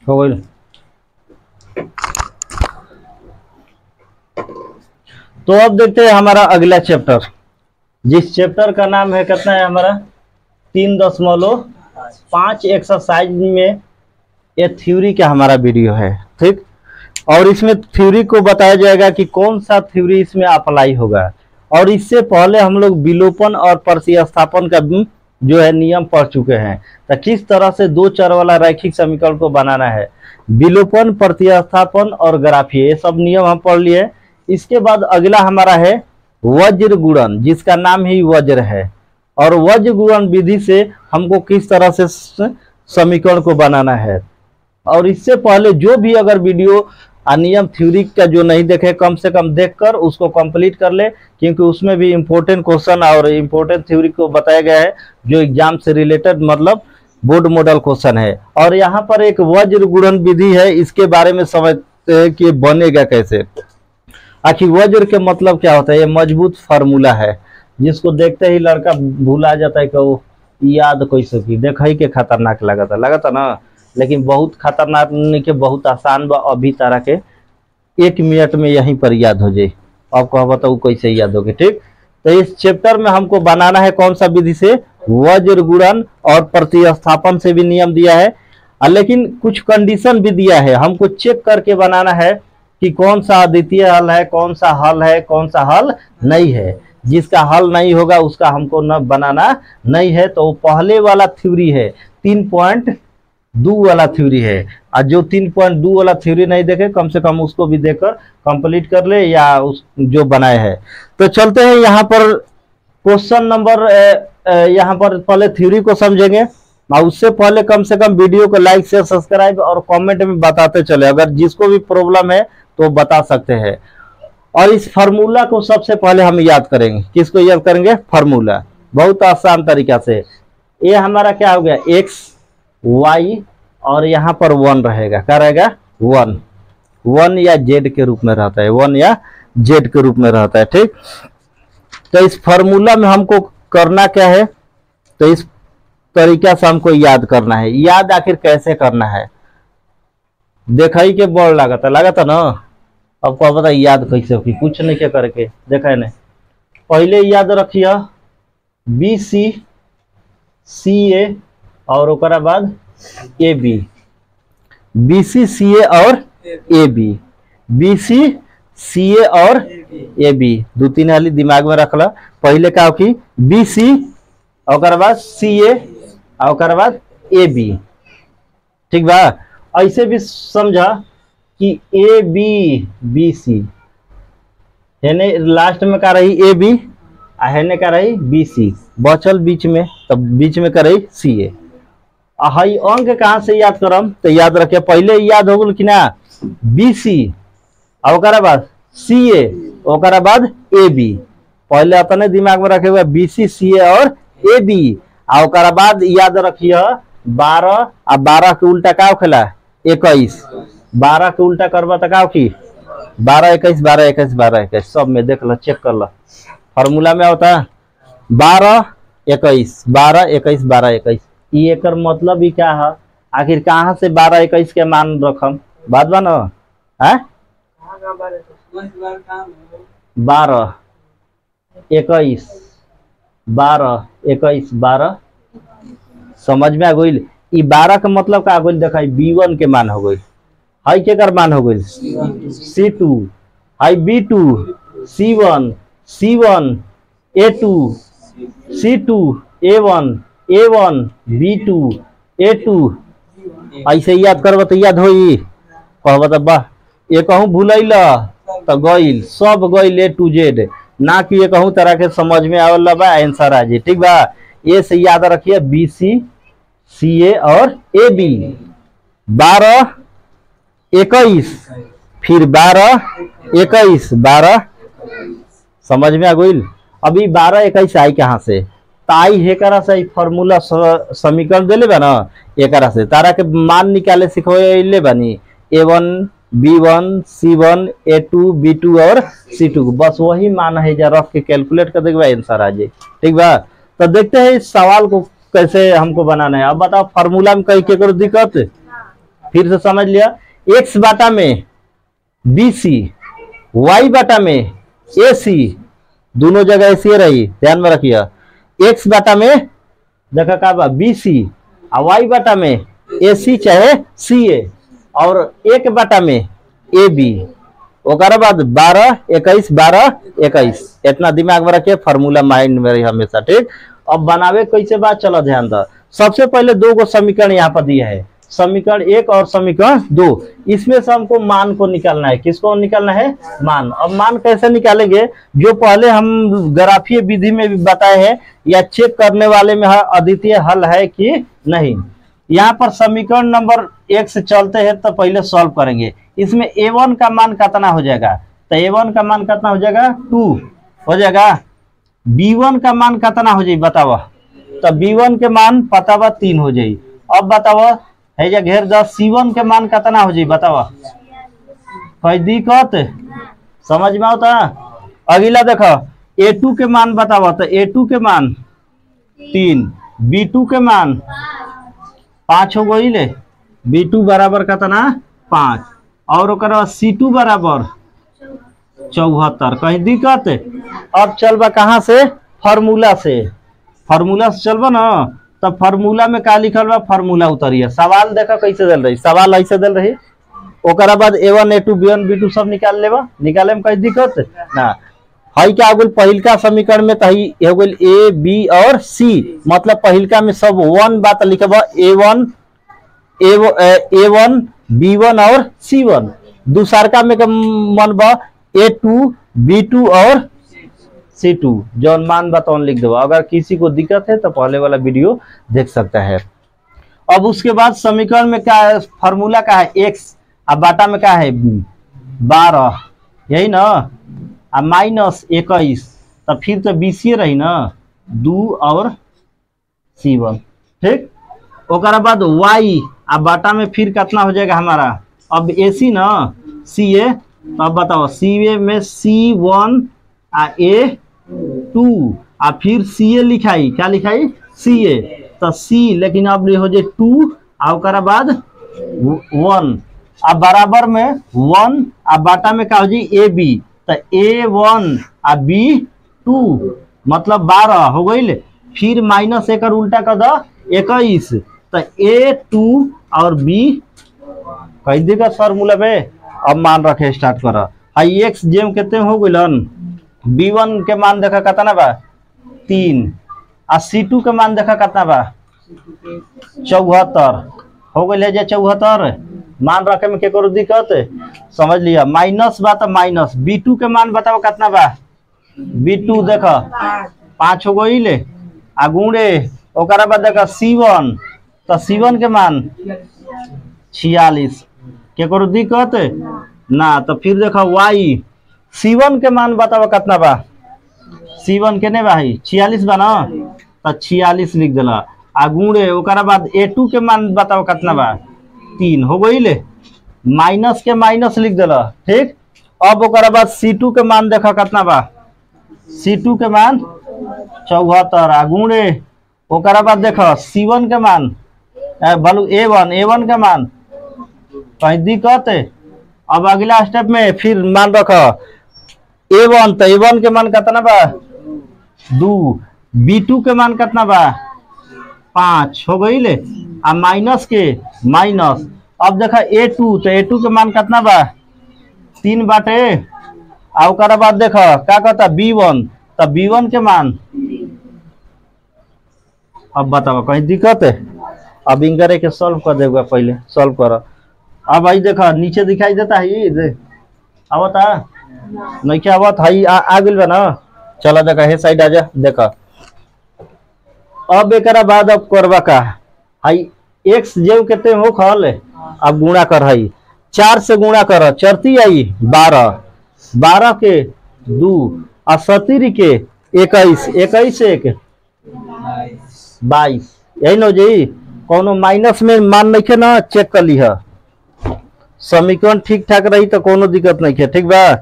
हो गई। तो अब देखते हैं हमारा अगला चैप्टर, जिस चैप्टर का नाम है कितना है हमारा 3.5 एक्सरसाइज में ये थ्योरी का हमारा वीडियो है। ठीक, और इसमें थ्योरी को बताया जाएगा कि कौन सा थ्योरी इसमें अप्लाई होगा। और इससे पहले हम लोग विलोपन और प्रतिस्थापन का जो है नियम पढ़ चुके हैं। तो किस तरह से दो चर वाला रैखिक समीकरण को बनाना है, विलोपन, प्रतिस्थापन और ग्राफीय, ये सब नियम हम पढ़ लिए। इसके बाद अगला हमारा है वज्र गुणन, जिसका नाम ही वज्र है। और वज्र गुणन विधि से हमको किस तरह से समीकरण को बनाना है। और इससे पहले जो भी अगर वीडियो नियम थ्योरी का जो नहीं देखे, कम से कम देखकर उसको कंप्लीट कर ले, क्योंकि उसमें भी इम्पोर्टेंट क्वेश्चन और इम्पोर्टेंट थ्योरी को बताया गया है जो एग्जाम से रिलेटेड, मतलब बोर्ड मॉडल क्वेश्चन है। और यहाँ पर एक वज्र गुणन विधि है, इसके बारे में समझते हैं कि बनेगा कैसे। आखिर वज्र के मतलब क्या होता है? ये मजबूत फार्मूला है जिसको देखते ही लड़का भूला जाता है कि वो याद कैसे की, देख ही के खतरनाक लगा था ना, लेकिन बहुत खतरनाक नहीं के बहुत आसान बा। अभी तरह के 1 मिनट में यहीं पर याद हो जाए। अब कहो बताओ कैसे याद होगी। ठीक, तो इस चैप्टर में हमको बनाना है कौन सा विधि से? वज्र गुणन और प्रतिस्थापन से भी नियम दिया है, लेकिन कुछ कंडीशन भी दिया है। हमको चेक करके बनाना है कि कौन सा अद्वितीय हल है, कौन सा हल है, कौन सा हल नहीं है। जिसका हल नहीं होगा उसका हमको न बनाना नहीं है। तो पहले वाला थ्योरी है 3.2 वाला थ्योरी है, और जो 3.2 वाला थ्योरी नहीं देखे कम से कम उसको भी देखकर कंप्लीट कर ले, या उस जो बनाए है। तो चलते हैं यहाँ पर क्वेश्चन नंबर, यहाँ पर पहले थ्योरी को समझेंगे, और उससे पहले कम से कम वीडियो को लाइक शेयर सब्सक्राइब और कमेंट में बताते चले। अगर जिसको भी प्रॉब्लम है तो बता सकते हैं। और इस फार्मूला को सबसे पहले हम याद करेंगे। किसको याद करेंगे? फार्मूला, बहुत आसान तरीका से। ये हमारा क्या हो गया? x y, और यहाँ पर 1 रहेगा। क्या रहेगा? 1 या z के रूप में रहता है, 1 या z के रूप में रहता है। ठीक, तो इस फार्मूला में हमको करना क्या है? तो इस तरीका से हमको याद करना है। याद आखिर कैसे करना है? देखा ही के बोर्ड लगा था ना। अब को बता याद कैसे होगी? कुछ नहीं क्या करके देखा है ना। पहले याद रखिए BC CA और ओकरा बाद AB, BC CA और AB, BC CA और AB, 2-3 हाली दिमाग में रखला। पहले का होगी BC, ओकरा बाद CA, ओकरा बाद AB। ठीक बा? ऐसे भी समझा कि ABBC हेने लास्ट में का रही AB, हेने का रही BC, बचल बीच में, तब बीच में का रही CA। हई अंक कहाँ से याद करम? तो याद रखे पहले याद हो गल कि ना, BC ओकरा बाद CA ओकरा बाद AB। पहले अपने दिमाग में रखे हुए BC CA और AB, ओकरा बाद याद रखिए 12, और 12 के उल्टा का होखेला? 21। 12 के उल्टा करबा तो का होखी? 12 21 12 21 12 21। सब में देख लो, चेक कर लो, फार्मूला में होता है 12 21 12 21 12 21। ये एक मतलब ही क्या है? आखिर कहाँ से 12 21 के मान रखम? बात बा ना? 12 21 12 21 12, समझ में आ गई? 12 का मतलब का गई? देखा B1 के मान हो गई, हाई के कर मान हो गई C2, high B2 C1 C1 A2 C2 A1 A1 B2 A2। ऐसे याद करब तो याद होई। कहब तो वाह, ये कहूँ भूलैला तो गईल, सब गईल A to Z, ना कि ये कहूँ तरह के समझ में आवला बा आंसर आ जी। ठीक बा? ये से याद रखिए BC CA और AB। 12 21 फिर 12 21 12, समझ में आ गई? अभी 12 21 आई कहाँ से? ताई हेकरा से फार्मूला समीकरण दे ले बा ना, एकरा से तारा के मान निकाले सिखले बानी, A1 B1 C1 A2 B2 और C2। बस वही मान है, जरा रख के कैलकुलेट कर देगा आंसर आ जाए। ठीक बा? तो देखते हैं इस सवाल को कैसे हमको बनाना है। अब बताओ फार्मूला में कहीं के दिक्कत? फिर से समझ लिया, x बाटा में BC, y बाटा में AC, दोनों जगह ऐसी रही, ध्यान में रखिए। x बाटा में देखा का बा BC और y बाटा में AC चाहे CA और 1 बाटा में AB। ओकर बाद 12 21 12 21, इतना दिमाग में रखिए, फार्मूला माइंड में रही हमेशा, ठीक। अब बनावे कैसे बात, चलो ध्यान दो। सबसे पहले दो को समीकरण यहाँ पर दिया है, समीकरण 1 और समीकरण 2। इसमें से हमको मान को निकालना है। किसको निकालना है? मान। अब मान कैसे निकालेंगे, जो पहले हम ग्राफीय विधि में भी बताए हैं या चेक करने वाले में अद्वितीय हल है कि नहीं। यहाँ पर समीकरण नंबर 1 से चलते हैं तो पहले सॉल्व करेंगे। इसमें a1 का मान कितना हो जाएगा, तो a1 का मान कितना हो जाएगा 2 हो जाएगा। b1 का मान कितना हो जाए बताओ, तो b1 के मान पता बा 3 हो जाए। अब बताओ है जा घेर द c1 के मान कितना हो जाए बताओ, कोई दिक्कत समझ में आता। अगला देखो a2 के मान बताओ, तो a2 के मान 3, b2 के मान 5 हो गई ले, b2 बराबर कितना 5, और ओकर बाद c2 बराबर 74। कहीं दिक्कत? अब चलबा कहाँ से, फार्मूला से। फार्मूला से चलबा ना, तब फार्मूला में का लिखल बा, फार्मूला उतरिए। सवाल देखा कैसे दल रही, सवाल ऐसे दल रही। ओकरा बाद a1 a2 b1 b2 सब निकाल लेबा, निकाले में कोई दिक्कत ना। हई क्या हो गई, पहिलका समीकरण में तही हो गई a b और c, मतलब पहिलका में सब 1 बात लिखबा, a1 b1 और c1। दूसरका में मनबा a2 b2 और c2, जौन मान बतौन लिख दो। अगर किसी को दिक्कत है तो पहले वाला वीडियो देख सकता है। अब उसके बाद समीकरण में क्या है, फार्मूला का है x, अब बाटा में क्या है 12, यही ना, अब माइनस 21, तो फिर तो BC रही ना 2 और c1, ठीक। ओकरा बाद y, अब बाटा में फिर कितना हो जाएगा हमारा, अब AC ना CA, तो अब बताओ CA में C1 आ A2 आ फिर CA लिखाई, क्या लिखाई CA, तो C लेकिन अब हो जाए 2 आ ओकरा बाद 1, अब बराबर में 1 आ बाटा में क्या हो जाए AB, तो A1 आ B2 मतलब 12 हो गई। फिर माइनस एक उल्टा कर दो 21, तो A2 और B कह देगा फार्मूला में। अब मान रखे स्टार्ट कर, आई x जेम कितने हो गइलन, b1 के मान देखा कितना बा 3, आ c2 के मान देखा कितना बा 74 हो गई है। 74 मान रखे में के करो दिक्कत, समझ लिया। माइनस बा तो माइनस, b2 के मान बताओ कितना बा, b2 देखा 5 हो गई ले, आ गुणे ओकरा बाद देखा c1, तो c1 के मान 46, के करो दिक्कत ना। तो फिर देखा y, c1 के मान बताओ कितना बा, c1 के ने भाई 46 बा ना, तो 46 लिख दिला। आ गुणे ओकरा बाद a2 के मान बताओ कितना बा 3 हो गई ले, माइनस के माइनस लिख दिला, ठीक। अब ओकरा बाद c2 के मान देखा कितना बा, c2 के मान 74, आ गुणे ओकरा बाद देखा c1 के मान बोलू a1 के मान कहीं दिक्कत है। अब अगला स्टेप में फिर मान रखो a1, तो a1 के मान कितना बा 2, b2 के मान कितना बा 5 हो गई ले, आ माइनस के माइनस। अब देखा a2, तो a2 के मान कितना बा 3 बाटे, आ ओकरा बाद देखो क्या कहता b1, तो b1 के मान, अब बताओ कहीं दिक्कत है। अब इंगरे के सॉल्व कर देगा, पहले सॉल्व करो। अब भाई देखा नीचे दिखाई देता है, आवता नहीं क्या आवत है, आ गइल बा ना। चलो देखा हे साइड आ जा, देखा अब एक बाद अब करवा का हाई x जेव कितने हो खल, अब गुणा कर हई 4 से गुणा कर, चरती आई 12, 12 के 2 और 17 के 21, 21 1 22, यही न जी। कोनो माइनस में मान नहीं है ना, चेक कर ली है, समीकरण ठीक ठाक रही तो कोनो दिक्कत नहीं है, ठीक बा।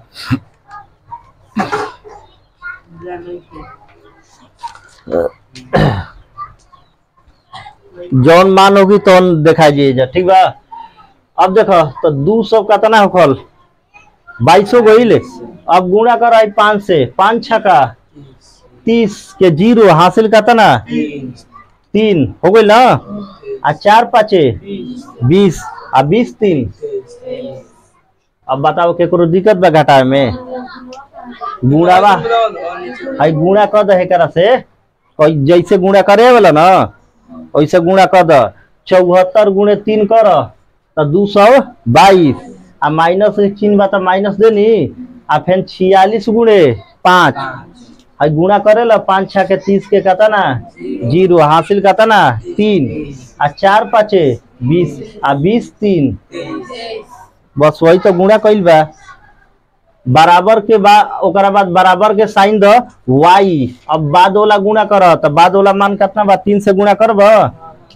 जौन मान होगी तो दिखाई दीजिए, ठीक बा। अब देखो तो 200 कितना होखल 22 गईल। अब गुणा कर आई 5 से, 5 छका 30 के 0 हासिल कितना 3 हो गई ना। आ 4 5 20 आ 20 3। अब बताओ केकरो दिक्कत बा घटाए में? गुणावा है गुणा कर दे एकरा से, जैसे गुणा करे वाला ना वैसे गुणा कर द। 74 गुणे 3 कर तो 222 आ माइनस चिन्ह बा तो माइनस देनी। आ फिर 46 गुणे 5 है गुणा करे ला 5 6 के 30 के कितना 0 हासिल कितना 3 आ 4 5 20 आ 20 3। बस वही तो गुणा कइल बा। बराबर के बाद बराबर के साइन द y। अब बाद वाला गुणा कर तो बाद वाला मान कितना बा 3 से गुणा करब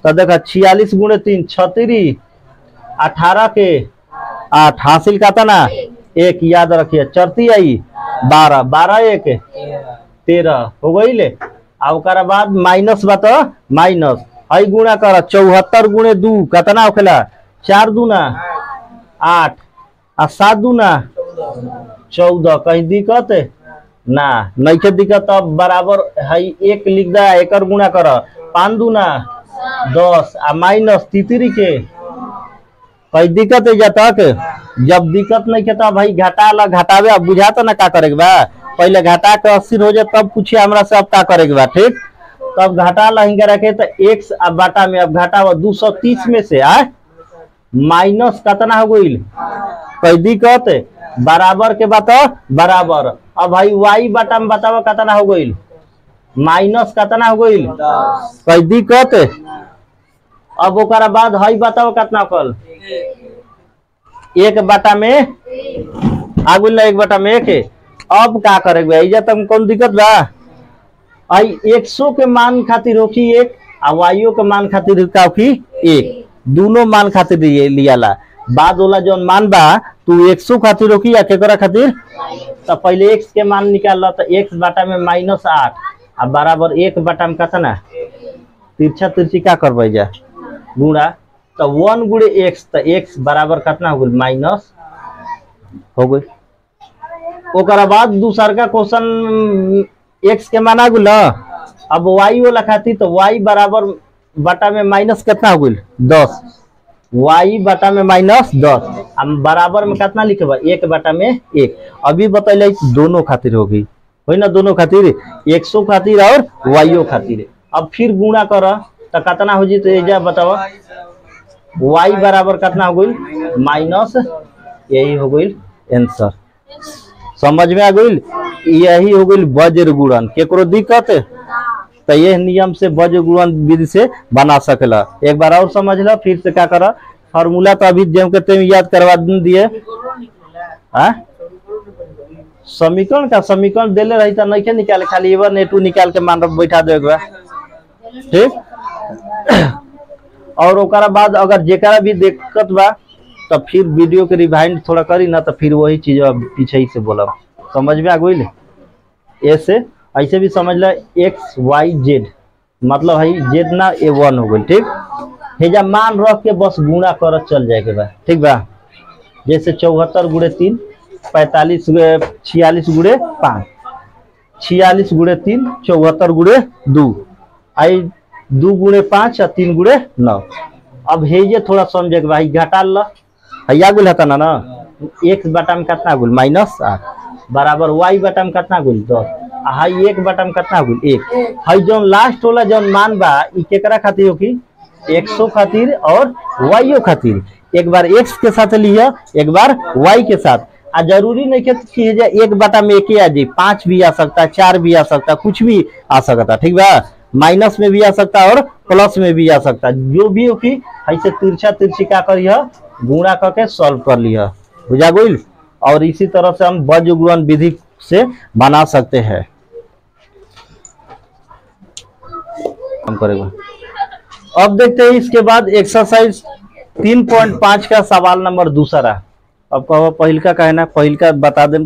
तो देखा 46 गुणे 3 36 18 के 8 हासिल कितना 1 याद रखिए। चरती आई 12 12 1 13 हो गई ले। आ बाद माइनस बा तो माइनस है गुणा कर 74 गुणे 2 कितना होखेला 4 दूना 8 आ 7 दूना 14। कहीं दिक्कत ना नहीं के दिक्कत। अब बराबर है 1 लिख दा एकर गुणा कर 5 दूना 10 आ माइनस 33 के। कहीं दिक्कत है जा तक? जब दिक्कत नहीं के तब भाई घटा ला घटावे। अब बुझा तो ना का करे के बा? पहले घटा के 80 हो जाए तब पूछिए हमरा से अब का करे के बा। ठीक तब घटा ला हिंगा रखे तो x अब बाटा में अब घटावा 230 में से आए माइनस कितना हो गई। कोई दिक्कत बराबर के बताओ बराबर। अब भाई y बाटा में बताओ कितना हो गई माइनस कितना हो गई। कोई दिक्कत अब ओकरा बाद हई बताओ कितना कल 1 बाटा में आगुल ना 1 बाटा में 1। अब का करे भैया तुम कौन दिक्कत बा? आई 100 के मान खातिर होखी 1 आ वाइयो के मान खातिर होखी 1। दोनों मान खातिर लियाला। बाद वाला जो मान बा तू 100 खातिर होखी या केकरा खातिर? तो पहले x के मान निकाल लो तो x बाटा में -8 आ बराबर 1 बाटा में कितना तिरछा तिरछी का करबे जा गुणा तो 1 गुणे x तो x बराबर कितना हो गई माइनस हो गई। ओकरा बाद दूसर का क्वेश्चन x के मान आ गई। अब y वाला खातिर तो y बराबर बटा में माइनस कितना हो गई 10 y बटा में -10 हम बराबर में कितना लिखेबा 1 बटा में 1। अभी बतैले दोनों खातिर होगी होई ना दोनों खातिर 100 खातिर और वाइयो खातिर। अब फिर गुणा कर तो कितना हो जी तो एजा बताओ y बराबर कितना हो गई माइनस यही हो गई आंसर। समझ में आ गई? यही हो गई वज्र गुणन। केकरो दिक्कत तो ये नियम से वज्र गुणन विधि से बना सकेला। एक बार और समझ लो फिर से क्या करा फार्मूला तो अभी जम के तेम याद करवा दिए। समीकरण का समीकरण देले रही तो नहीं के निकाले खाली एवर नेटू निकाल के मान बैठा दे ठीक। और ओकरा बाद अगर जेकरा भी दिक्कत बा तो फिर वीडियो के रिवाइंड थोड़ा करी ना तो फिर वही चीज पीछे ही से बोला। समझ में आ गई? ऐसे ऐसे भी समझ लो x y z मतलब है z ना a1 हो गई। ठीक हेजा मान रख के बस गुणा कर चल जाए के बा। ठीक बा जैसे 74 गुणे 3 45 46 गुणे 5 46 गुणे 3 74 गुणे 2 आई 2 गुणे 5 और 3 गुणे 9। अब हेजे थोड़ा समझे के भाई घटा ला हैया गुल हता ना x बटा में कितना गुल -8 बराबर y बटा में कितना गुल 10 हाई 1 बटा में कितना गुल 1। हाई जो लास्ट वाला जो मान बा ई केकरा खातिर होकी 100 खातिर और y खातिर। एक बार x के साथ लिया एक बार y के साथ। आ जरूरी नहीं कि 1 बटा में 1 आ जाए 5 भी आ सकता है 4 भी आ सकता है कुछ भी आ सकता। ठीक बा माइनस में भी आ सकता है और प्लस में भी आ सकता है। जो भी होगी ऐसे तिरछा तिरछी का करिए गुणा करके सॉल्व कर लिया बुझा गई। और इसी तरह से हम वज्र गुणन विधि से बना सकते हैं। हम करेगा अब देखते हैं इसके बाद एक्सरसाइज 3.5 का सवाल नंबर दूसरा। अब कहो पहिल का कहना पहिल का बता दे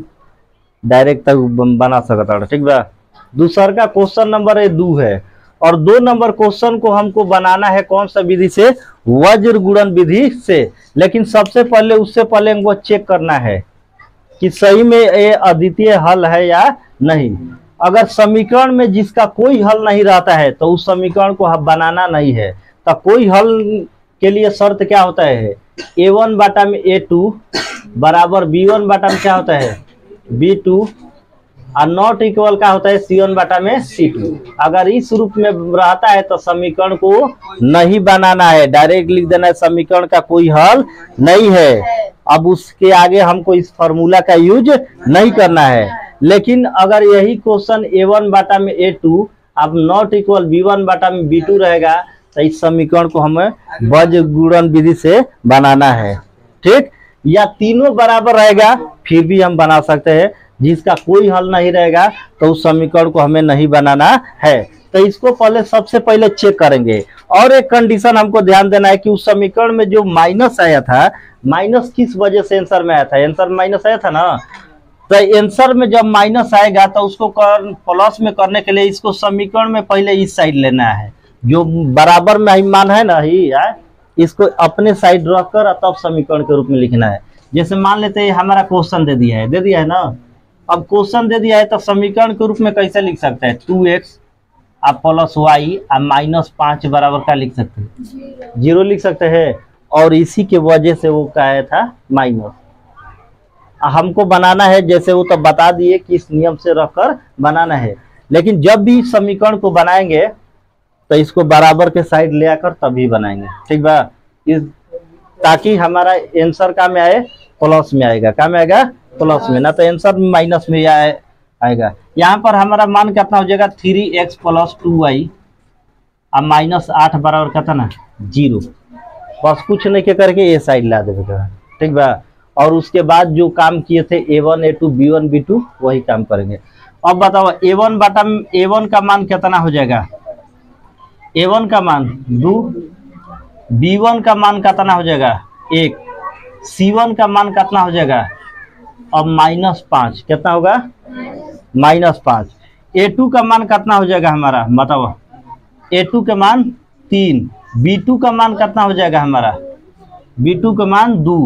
डायरेक्ट तक बना सकता है। ठीक बा दूसर का क्वेश्चन नंबर 2 है और 2 नंबर क्वेश्चन को हमको बनाना है कौन सा विधि से, वज्र गुणन विधि से। लेकिन सबसे पहले उससे पहले हमको चेक करना है कि सही में ये अद्वितीय हल है या नहीं। अगर समीकरण में जिसका कोई हल नहीं रहता है तो उस समीकरण को बनाना नहीं है। तो कोई हल के लिए शर्त क्या होता है, a1 बटा में a2 बराबर b1 बटा में क्या होता है b2 और नॉट इक्वल क्या होता है c1 बटा में c2। अगर इस रूप में रहता है तो समीकरण को नहीं बनाना है, डायरेक्ट लिख देना है समीकरण का कोई हल नहीं है। अब उसके आगे हमको इस फॉर्मूला का यूज नहीं करना है। लेकिन अगर यही क्वेश्चन a1 बटा में a2 अब नॉट इक्वल b1 बटा में b2 रहेगा तो इस समीकरण को हमें वज्र गुणन विधि से बनाना है, ठीक। या तीनों बराबर रहेगा फिर भी हम बना सकते हैं, जिसका कोई हल नहीं रहेगा तो उस समीकरण को हमें नहीं बनाना है। तो इसको पहले सबसे पहले चेक करेंगे। और एक कंडीशन हमको ध्यान देना है कि उस समीकरण में जो माइनस आया था, माइनस किस वजह से आंसर में आया था, आंसर माइनस आया था ना। तो आंसर में जब माइनस आएगा तो उसको प्लस में करने के लिए इसको समीकरण में पहले इस साइड लेना है, जो बराबर में मान है ना ही है, इसको अपने साइड रखकर तब समीकरण के रूप में लिखना है। जैसे मान लेते हैं हमारा क्वेश्चन दे दिया है ना। अब क्वेश्चन दे दिया है तो समीकरण के रूप में कैसे लिख सकते हैं, 2x आप प्लस वाई आप -5 बराबर क्या लिख सकते हैं, 0 लिख सकते हैं। और इसी के वजह से वो क्या आया था माइनस। हमको बनाना है जैसे वो तो बता दिए कि इस नियम से रखकर बनाना है। लेकिन जब भी समीकरण को बनाएंगे तो इसको बराबर के साइड ले आकर तभी बनाएंगे, ठीक बा। इस ताकि हमारा आंसर का में आए प्लस में आएगा, क्या में आएगा प्लस में, ना तो आंसर माइनस में आएगा। यहाँ पर हमारा मान कितना हो जाएगा 3x + 2y अब -8 बराबर कितना 0। बस कुछ नहीं के करके ये साइड ला देगा, ठीक बा। और उसके बाद जो काम किए थे a1 a2 b1 b2 वही काम करेंगे। अब बताओ a1 बटा a1 का मान कितना हो जाएगा, a1 का मान 2, b1 का मान कितना हो जाएगा 1, c1 का मान कितना हो जाएगा अब -5, कितना होगा -5। a2 का मान कितना हो जाएगा हमारा बताओ, a2 का मान 3, b2 का मान कितना हो जाएगा हमारा b2 का मान 2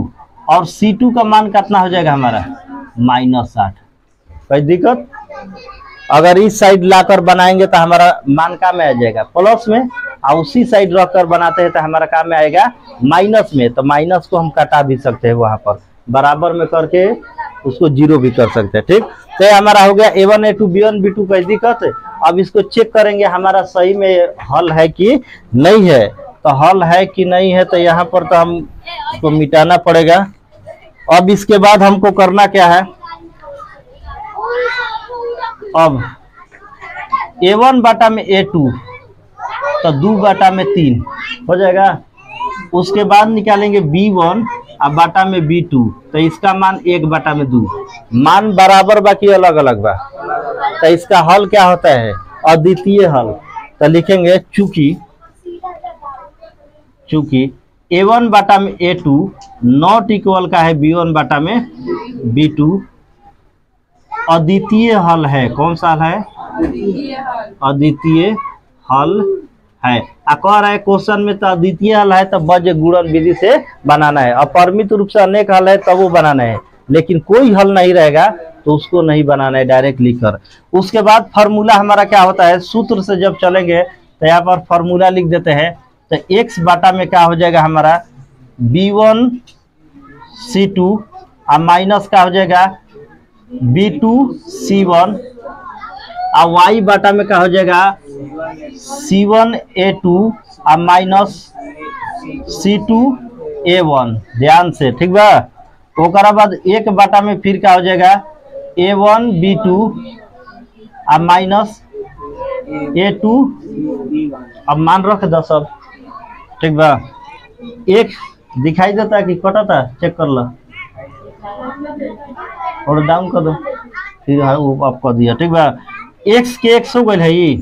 और c2 का मान कितना हो जाएगा हमारा -8। कोई दिक्कत, अगर इस साइड लाकर बनाएंगे तो हमारा मान का में आ जाएगा प्लस में, और उसी साइड रखकर बनाते हैं तो हमारा काम में आएगा माइनस में। तो माइनस को हम काटा भी सकते हैं, वहां पर बराबर में करके उसको 0 भी कर सकते हैं, ठीक। तो हमारा हो गया a1 a2 b1 b2। कोई दिक्कत है। अब इसको चेक करेंगे हमारा सही में हल है कि नहीं है। तो हल है कि नहीं है तो यहाँ पर तो हम इसको मिटाना पड़ेगा। अब इसके बाद हमको करना क्या है, अब a1 बटा में a2 तो 2 बटा में 3 हो जाएगा। उसके बाद निकालेंगे b1 और बटा में b2 तो इसका मान 1 बटा में 2। मान बराबर बाकी अलग अलग बा, तो इसका हल क्या होता है अद्वितीय हल। तो लिखेंगे चूंकि a1 बटा में a2 नॉट इक्वल का है b1 बटा में b2, अद्वितीय हल है। कौन सा हल है, अद्वितीय हल है। कह रहा है क्वेश्चन में तो अद्वितीय हल है तो वज्र गुणन विधि से बनाना है। अपरिमित रूप से अनेक हल है तब वो बनाना है, लेकिन कोई हल नहीं रहेगा तो उसको नहीं बनाना है, डायरेक्ट लिखकर। उसके बाद फार्मूला हमारा क्या होता है, सूत्र से जब चलेंगे तो यहाँ पर फार्मूला लिख देते हैं। तो x बटा में क्या हो जाएगा हमारा b1 c2 और माइनस क्या हो जाएगा b2 c1 और y बटा में क्या हो जाएगा c1 a2 और माइनस c2 a1। ध्यान से, ठीक बा। ओकरा बाद 1 बटा में फिर क्या हो जाएगा a1 b2 और माइनस a2 अब मान रख दो सब, ठीक बा। एक दिखाई देता है कि कटता, चेक कर लो और डाउन कर दो, फिर आप कर दिया, ठीक बा। x के x हो गए है।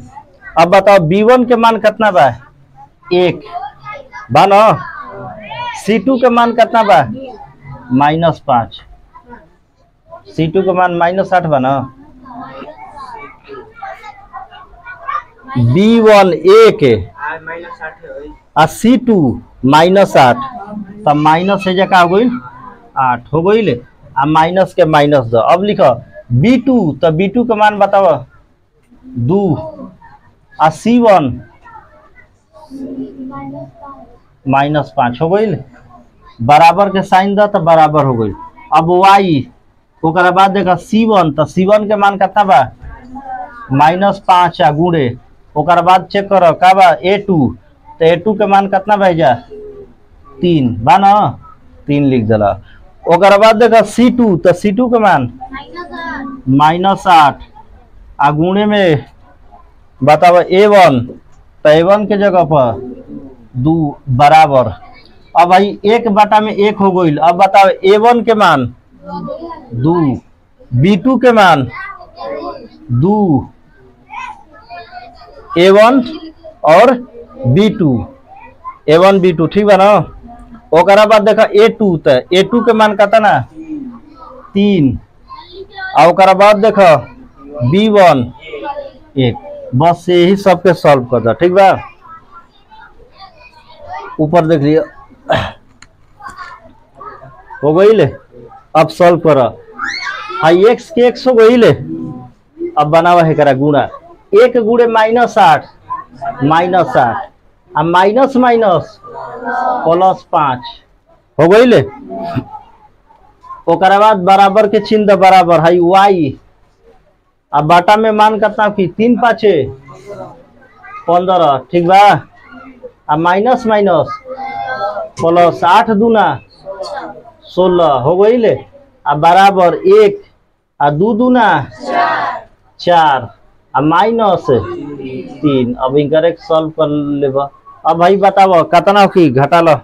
अब बताओ b1 के मान कितना बा 1 बा ना, c2 के मान कितना बा -5, c2 के मान -8 बा ना। B1 1 आ C2 -8 तब माइनस है जगह हो गई 8 हो गई ले आ माइनस के माइनस दो। अब लिखो B2 तो B2 का मान बताओ 2 आ C1 -5 हो गई बराबर के साइन दो तो बराबर हो गई। अब Y ओकरा बाद देखा C1 तो C1 के मान कितना बा -5 आ गुणे ओकरा बाद चेक करो का बा A2 तो A2 के मान कितना भेजा 3 बा ना 3 लिख दिला। ओकरा बाद देखा C2 तो C2 के मान -8 आ गुणे में बताओ A1 तो A1 के जगह पर 2 बराबर। अब भाई 1 बटा में 1 हो गई। अब बताओ A1 के मान 2 B2 के मान 2 A1 और B2 A1 B2 ठीक बा ना। ओकरा बाद देखा A2 तो A2 के मान कितना 3 और ओकरा बाद देखा B1 1। बस यही सबके सॉल्व कर दो ठीक बा। ऊपर देख लिया हो गई ले। अब सॉल्व करो हाई x के x हो गई ले। अब बनावा है करा गुणा 1 गुणे -8 -8 आ माइनस माइनस +5 हो गई ले। ओकरा बाद बराबर के चिन्ह बराबर हाई y अब बाटा में मान कितना की 3 5 15 ठीक बा आ माइनस माइनस +8 दूना 16 हो गई ले आ बराबर 1 आ 2 दूना 4 आ माइनस 3। अब इनकरेक्ट सॉल्व कर लेबा। अब भाई बताओ कितना की घटा लो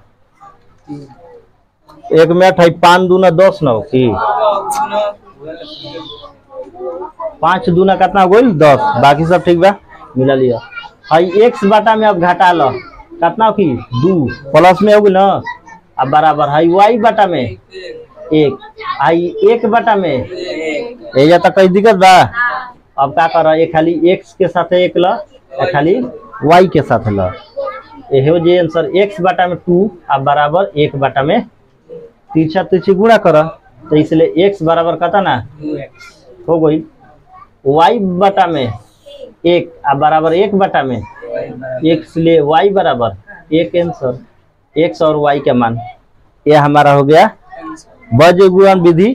1 में 5 दूना 10 ना हो की 5 दूना कितना हो गई 10 बाकी सब ठीक बा मिला लिया। हाई x बाटा में अब घटा लो कितना की 2 प्लस में हो गई ना अब बराबर हाई y बाटा में 1 हाई 1 बाटा में ये तक कोई दिक्कत बा। अब क्या कर ये खाली x के साथ 1 ला खाली y के साथ ला ये हो जे आंसर x बाटा में 2 अब बराबर 1 बाटा में तिरछा तिरछी गुणा कर तो इसलिए x बराबर कितना ना हो गई y बाटा में 1 अब बराबर 1 बाटा में x लिए y बराबर 1 आंसर x और y का मान ये हमारा हो गया बज गुणन विधि।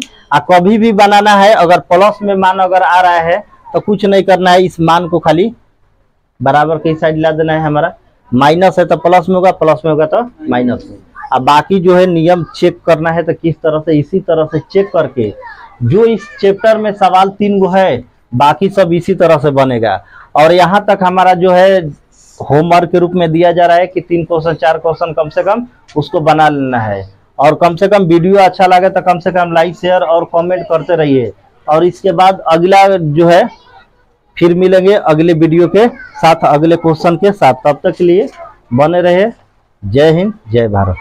कभी भी बनाना है अगर प्लस में मान अगर आ रहा है तो कुछ नहीं करना है इस मान को खाली बराबर की साइड ला देना है। हमारा माइनस है तो प्लस में होगा प्लस में होगा तो माइनस में। अब बाकी जो है नियम चेक करना है तो किस तरह से इसी तरह से चेक करके जो इस चैप्टर में सवाल 3 गो है बाकी सब इसी तरह से बनेगा। और यहाँ तक हमारा जो है होमवर्क के रूप में दिया जा रहा है कि 3 क्वेश्चन 4 क्वेश्चन कम से कम उसको बना लेना है। और कम से कम वीडियो अच्छा लगे तो कम से कम लाइक शेयर और कमेंट करते रहिए। और इसके बाद अगला जो है फिर मिलेंगे अगले वीडियो के साथ अगले क्वेश्चन के साथ। तब तक के लिए बने रहे। जय हिंद जय भारत।